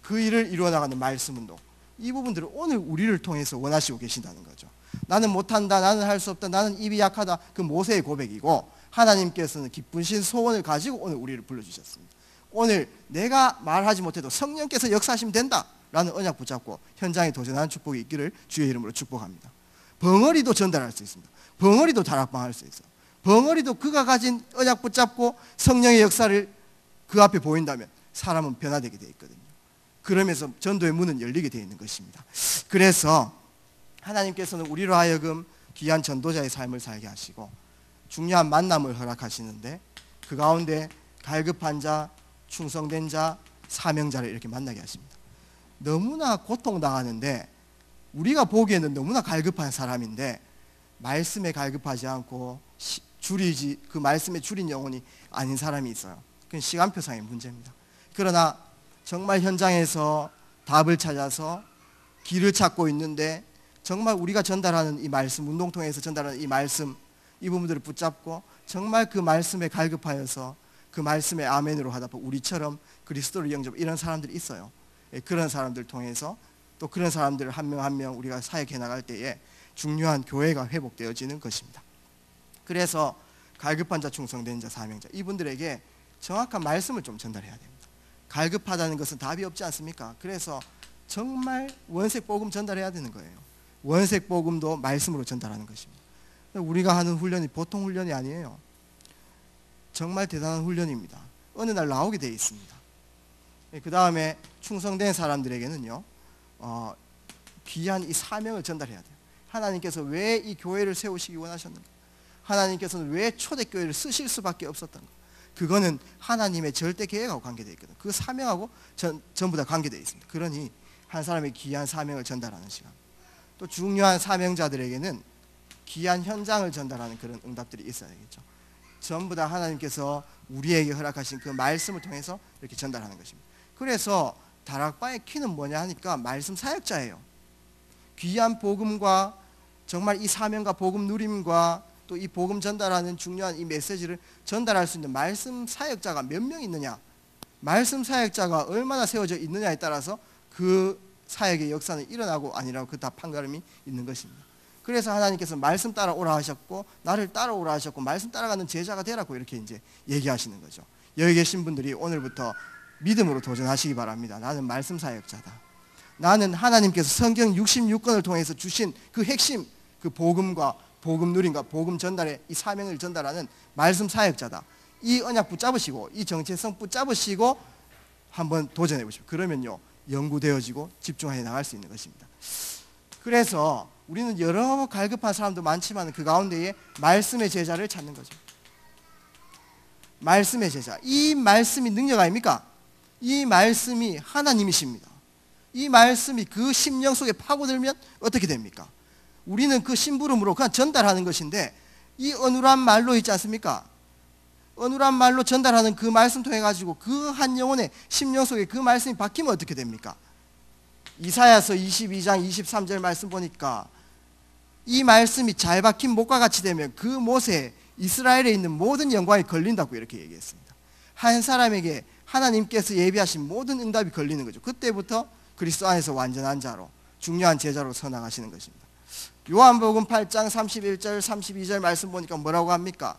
그 일을 이루어나가는 말씀 운동, 이 부분들을 오늘 우리를 통해서 원하시고 계신다는 거죠. 나는 못한다, 나는 할 수 없다, 나는 입이 약하다, 그 모세의 고백이고, 하나님께서는 기쁘신 소원을 가지고 오늘 우리를 불러주셨습니다. 오늘 내가 말하지 못해도 성령께서 역사하시면 된다 라는 언약 붙잡고 현장에 도전하는 축복이 있기를 주의 이름으로 축복합니다. 벙어리도 전달할 수 있습니다. 벙어리도 다락방할 수 있어요. 벙어리도 그가 가진 언약 붙잡고 성령의 역사를 그 앞에 보인다면 사람은 변화되게 되어 있거든요. 그러면서 전도의 문은 열리게 되어 있는 것입니다. 그래서 하나님께서는 우리로 하여금 귀한 전도자의 삶을 살게 하시고 중요한 만남을 허락하시는데, 그 가운데 갈급한 자, 충성된 자, 사명자를 이렇게 만나게 하십니다. 너무나 고통당하는데, 우리가 보기에는 너무나 갈급한 사람인데 말씀에 갈급하지 않고 그 말씀에 줄인 영혼이 아닌 사람이 있어요. 그건 시간표상의 문제입니다. 그러나 정말 현장에서 답을 찾아서 길을 찾고 있는데, 정말 우리가 전달하는 이 말씀, 운동통에서 전달하는 이 말씀, 이 부분들을 붙잡고 정말 그 말씀에 갈급하여서 그 말씀에 아멘으로 하다 보면 우리처럼 그리스도를 영접, 이런 사람들이 있어요. 그런 사람들 통해서 또 그런 사람들을 한 명 한 명 우리가 사역해 나갈 때에 중요한 교회가 회복되어지는 것입니다. 그래서 갈급한 자, 충성된 자, 사명자, 이분들에게 정확한 말씀을 좀 전달해야 됩니다. 갈급하다는 것은 답이 없지 않습니까? 그래서 정말 원색 복음 전달해야 되는 거예요. 원색 복음도 말씀으로 전달하는 것입니다. 우리가 하는 훈련이 보통 훈련이 아니에요. 정말 대단한 훈련입니다. 어느 날 나오게 되어 있습니다. 그 다음에 충성된 사람들에게는요, 귀한 이 사명을 전달해야 돼요. 하나님께서 왜 이 교회를 세우시기 원하셨는가? 하나님께서는 왜 초대교회를 쓰실 수밖에 없었던가? 그거는 하나님의 절대 계획하고 관계되어 있거든요. 그 사명하고 전부 다 관계되어 있습니다. 그러니 한 사람의 귀한 사명을 전달하는 시간, 또 중요한 사명자들에게는 귀한 현장을 전달하는 그런 응답들이 있어야 되겠죠. 전부 다 하나님께서 우리에게 허락하신 그 말씀을 통해서 이렇게 전달하는 것입니다. 그래서 다락방의 키는 뭐냐 하니까 말씀 사역자예요. 귀한 복음과 정말 이 사명과 복음 누림과 또 이 복음 전달하는 중요한 이 메시지를 전달할 수 있는 말씀 사역자가 몇 명 있느냐, 말씀 사역자가 얼마나 세워져 있느냐에 따라서 그 사역의 역사는 일어나고 아니라고 그 다 판가름이 있는 것입니다. 그래서 하나님께서 말씀 따라오라 하셨고, 나를 따라오라 하셨고, 말씀 따라가는 제자가 되라고 이렇게 이제 얘기하시는 거죠. 여기 계신 분들이 오늘부터 믿음으로 도전하시기 바랍니다. 나는 말씀 사역자다. 나는 하나님께서 성경 66권을 통해서 주신 그 핵심, 그 복음과 복음 누림과 복음 전달의 이 사명을 전달하는 말씀 사역자다. 이 언약 붙잡으시고 이 정체성 붙잡으시고 한번 도전해 보십시오. 그러면요, 연구되어지고 집중해 나갈 수 있는 것입니다. 그래서 우리는 여러 갈급한 사람도 많지만 그 가운데에 말씀의 제자를 찾는 거죠. 말씀의 제자, 이 말씀이 능력 아닙니까? 이 말씀이 하나님이십니다. 이 말씀이 그 심령 속에 파고들면 어떻게 됩니까? 우리는 그 심부름으로 그냥 전달하는 것인데, 이 어눌한 말로 있지 않습니까? 어눌한 말로 전달하는 그 말씀 통해 가지고 그 한 영혼의 심령 속에 그 말씀이 박히면 어떻게 됩니까? 이사야서 22장 23절 말씀 보니까 이 말씀이 잘 박힌 못과 같이 되면 그 못에 이스라엘에 있는 모든 영광이 걸린다고 이렇게 얘기했습니다. 한 사람에게 하나님께서 예비하신 모든 응답이 걸리는 거죠. 그때부터 그리스도 안에서 완전한 자로, 중요한 제자로 서나가시는 것입니다. 요한복음 8장 31절 32절 말씀 보니까 뭐라고 합니까?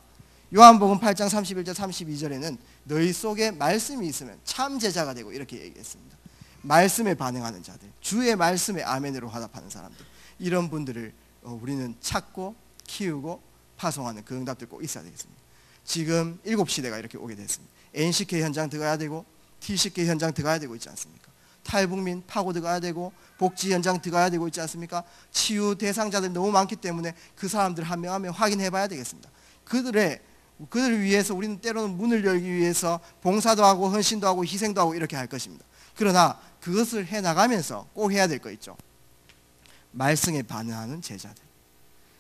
요한복음 8장 31절 32절에는 너희 속에 말씀이 있으면 참 제자가 되고 이렇게 얘기했습니다. 말씀에 반응하는 자들, 주의 말씀에 아멘으로 화답하는 사람들, 이런 분들을 우리는 찾고 키우고 파송하는 그 응답들 꼭 있어야 되겠습니다. 지금 7시대가 이렇게 오게 됐습니다. NCK 현장 들어가야 되고 TCK 현장 들어가야 되고 있지 않습니까? 탈북민 파고 들어가야 되고 복지 현장 들어가야 되고 있지 않습니까? 치유 대상자들 너무 많기 때문에 그 사람들 한 명 한 명 확인해 봐야 되겠습니다. 그들을 위해서 우리는 때로는 문을 열기 위해서 봉사도 하고 헌신도 하고 희생도 하고 이렇게 할 것입니다. 그러나 그것을 해나가면서 꼭 해야 될 거 있죠. 말씀에 반응하는 제자들,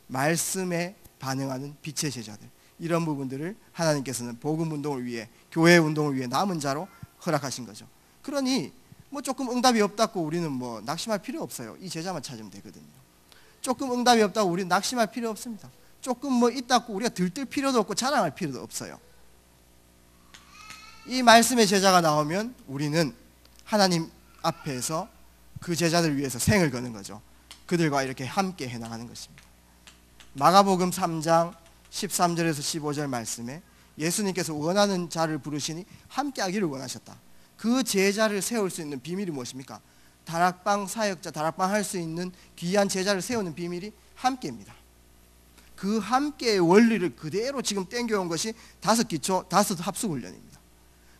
말씀에 반응하는 빛의 제자들, 이런 부분들을 하나님께서는 복음 운동을 위해, 교회 운동을 위해 남은 자로 허락하신 거죠. 그러니 뭐 조금 응답이 없다고 우리는 뭐 낙심할 필요 없어요. 이 제자만 찾으면 되거든요. 조금 응답이 없다고 우리는 낙심할 필요 없습니다. 조금 뭐 있다고 우리가 들뜰 필요도 없고 자랑할 필요도 없어요. 이 말씀의 제자가 나오면 우리는 하나님 앞에서 그 제자들을 위해서 생을 거는 거죠. 그들과 이렇게 함께 해나가는 것입니다. 마가복음 3장 13절에서 15절 말씀에 예수님께서 원하는 자를 부르시니 함께 하기를 원하셨다. 그 제자를 세울 수 있는 비밀이 무엇입니까? 다락방 사역자, 다락방 할 수 있는 귀한 제자를 세우는 비밀이 함께입니다. 그 함께의 원리를 그대로 지금 땡겨온 것이 5기초, 5 합숙훈련입니다.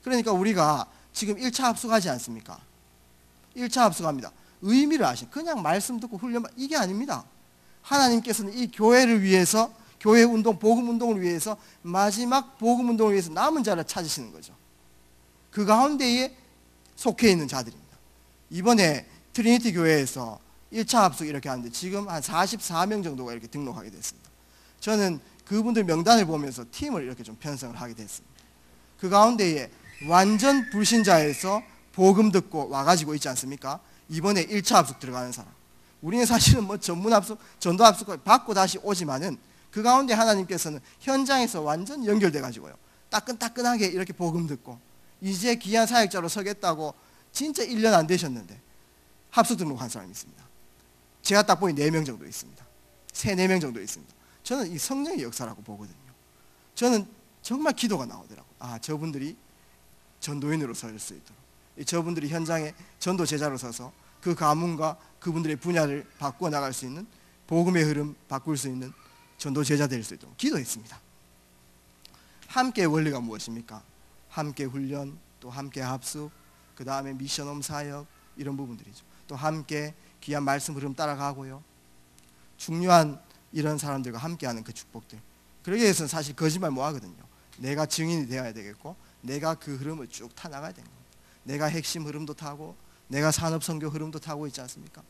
그러니까 우리가 지금 1차 합숙하지 않습니까? 1차 합숙합니다. 의미를 아신, 그냥 말씀 듣고 훈련만, 이게 아닙니다. 하나님께서는 이 교회를 위해서, 교회 운동, 복음 운동을 위해서, 마지막 복음 운동을 위해서 남은 자를 찾으시는 거죠. 그 가운데에 속해 있는 자들입니다. 이번에 트리니티 교회에서 1차 합숙 이렇게 하는데 지금 한 44명 정도가 이렇게 등록하게 됐습니다. 저는 그분들 명단을 보면서 팀을 이렇게 좀 편성을 하게 됐습니다. 그 가운데에 완전 불신자에서 복음 듣고 와가지고 있지 않습니까? 이번에 1차 합숙 들어가는 사람. 우리는 사실은 뭐 전문 합숙, 전도 합숙 받고 다시 오지만은 그 가운데 하나님께서는 현장에서 완전 연결돼가지고요. 따끈따끈하게 이렇게 복음 듣고 이제 귀한 사역자로 서겠다고 진짜 1년 안 되셨는데 합숙 등록한 사람이 있습니다. 제가 딱 보니 4명 정도 있습니다. 3-4명 정도 있습니다. 저는 이 성령의 역사라고 보거든요. 저는 정말 기도가 나오더라고요. 아, 저분들이 전도인으로 설 수 있도록, 저분들이 현장에 전도 제자로 서서 그 가문과 그분들의 분야를 바꾸어 나갈 수 있는, 복음의 흐름 바꿀 수 있는 전도 제자 될 수 있도록 기도했습니다. 함께 원리가 무엇입니까? 함께 훈련, 또 함께 합숙, 그 다음에 미션홈 사역, 이런 부분들이죠. 또 함께 귀한 말씀 흐름 따라가고요. 중요한 이런 사람들과 함께하는 그 축복들. 그러기 위해서는 사실 거짓말 뭐 하거든요. 내가 증인이 되어야 되겠고, 내가 그 흐름을 쭉 타 나가야 되는 겁니다. 내가 핵심 흐름도 타고, 내가 산업선교 흐름도 타고 있지 않습니까?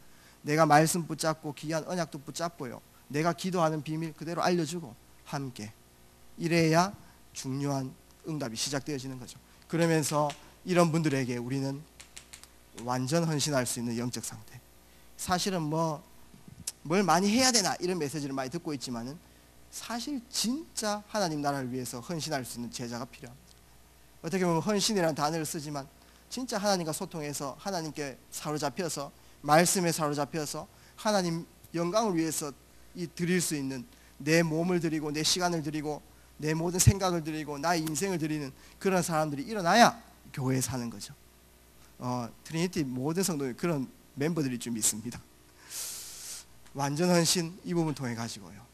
내가 말씀 붙잡고 귀한 언약도 붙잡고요. 내가 기도하는 비밀 그대로 알려주고 함께. 이래야 중요한 응답이 시작되어지는 거죠. 그러면서 이런 분들에게 우리는 완전 헌신할 수 있는 영적 상태. 사실은 뭘 많이 해야 되나 이런 메시지를 많이 듣고 있지만은 사실 진짜 하나님 나라를 위해서 헌신할 수 있는 제자가 필요합니다. 어떻게 보면 헌신이라는 단어를 쓰지만 진짜 하나님과 소통해서 하나님께 사로잡혀서, 말씀에 사로잡혀서 하나님 영광을 위해서 드릴 수 있는, 내 몸을 드리고 내 시간을 드리고 내 모든 생각을 드리고 나의 인생을 드리는 그런 사람들이 일어나야 교회에 사는 거죠. 트리니티 모든 성도들 그런 멤버들이 좀 있습니다. 완전 헌신, 이 부분 통해 가지고요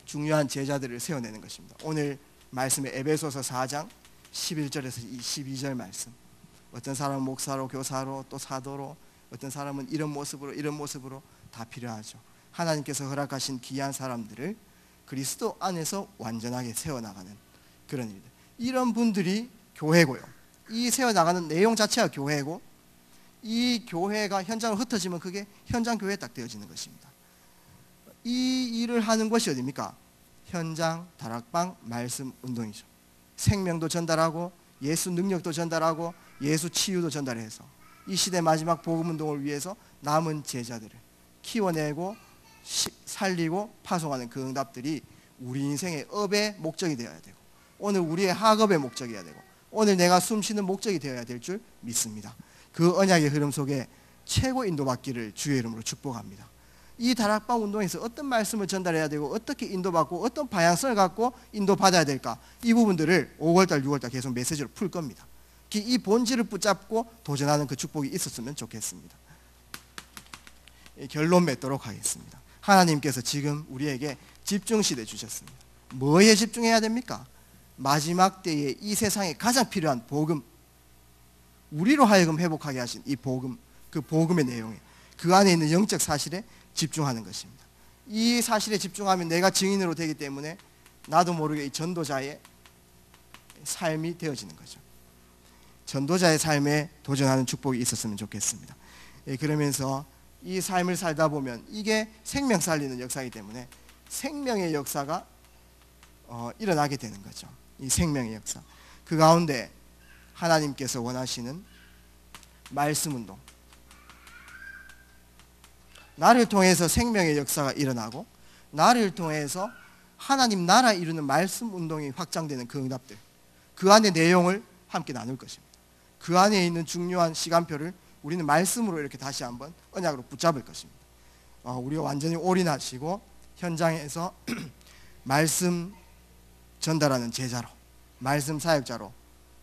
중요한 제자들을 세워내는 것입니다. 오늘 말씀의 에베소서 4장 11절에서 12절 말씀. 어떤 사람은 목사로, 교사로, 또 사도로, 어떤 사람은 이런 모습으로 다 필요하죠. 하나님께서 허락하신 귀한 사람들을 그리스도 안에서 완전하게 세워나가는 그런 일들. 이런 분들이 교회고요. 이 세워나가는 내용 자체가 교회고, 이 교회가 현장으로 흩어지면 그게 현장 교회에 딱 되어지는 것입니다. 이 일을 하는 것이 어디입니까? 현장, 다락방, 말씀, 운동이죠. 생명도 전달하고 예수 능력도 전달하고 예수 치유도 전달해서 이 시대 마지막 복음 운동을 위해서 남은 제자들을 키워내고 살리고 파송하는 그 응답들이 우리 인생의 업의 목적이 되어야 되고, 오늘 우리의 학업의 목적이어야 되고, 오늘 내가 숨쉬는 목적이 되어야 될 줄 믿습니다. 그 언약의 흐름 속에 최고 인도받기를 주의 이름으로 축복합니다. 이 다락방 운동에서 어떤 말씀을 전달해야 되고, 어떻게 인도받고, 어떤 방향성을 갖고 인도받아야 될까, 이 부분들을 5월달 6월달 계속 메시지로 풀 겁니다. 이 본질을 붙잡고 도전하는 그 축복이 있었으면 좋겠습니다. 결론 맺도록 하겠습니다. 하나님께서 지금 우리에게 집중시대 주셨습니다. 뭐에 집중해야 됩니까? 마지막 때에 이 세상에 가장 필요한 복음, 우리로 하여금 회복하게 하신 이 복음, 그 복음의 내용에, 그 안에 있는 영적 사실에 집중하는 것입니다. 이 사실에 집중하면 내가 증인으로 되기 때문에 나도 모르게 이 전도자의 삶이 되어지는 거죠. 전도자의 삶에 도전하는 축복이 있었으면 좋겠습니다. 그러면서 이 삶을 살다 보면 이게 생명 살리는 역사이기 때문에 생명의 역사가 일어나게 되는 거죠. 이 생명의 역사, 그 가운데 하나님께서 원하시는 말씀 운동, 나를 통해서 생명의 역사가 일어나고 나를 통해서 하나님 나라 이루는 말씀 운동이 확장되는 그 응답들, 그 안의 내용을 함께 나눌 것입니다. 그 안에 있는 중요한 시간표를 우리는 말씀으로 이렇게 다시 한번 언약으로 붙잡을 것입니다. 우리가 완전히 올인하시고 현장에서 말씀 전달하는 제자로, 말씀 사역자로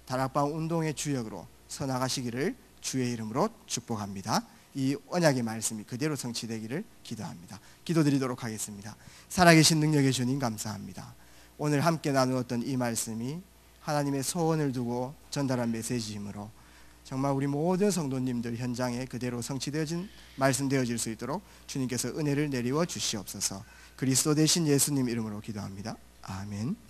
다락방 운동의 주역으로 서나가시기를 주의 이름으로 축복합니다. 이 언약의 말씀이 그대로 성취되기를 기도합니다. 기도드리도록 하겠습니다. 살아계신 능력의 주님 감사합니다. 오늘 함께 나누었던 이 말씀이 하나님의 소원을 두고 전달한 메시지이므로 정말 우리 모든 성도님들 현장에 그대로 성취되어진 말씀 되어질 수 있도록 주님께서 은혜를 내리워 주시옵소서. 그리스도 되신 예수님 이름으로 기도합니다. 아멘.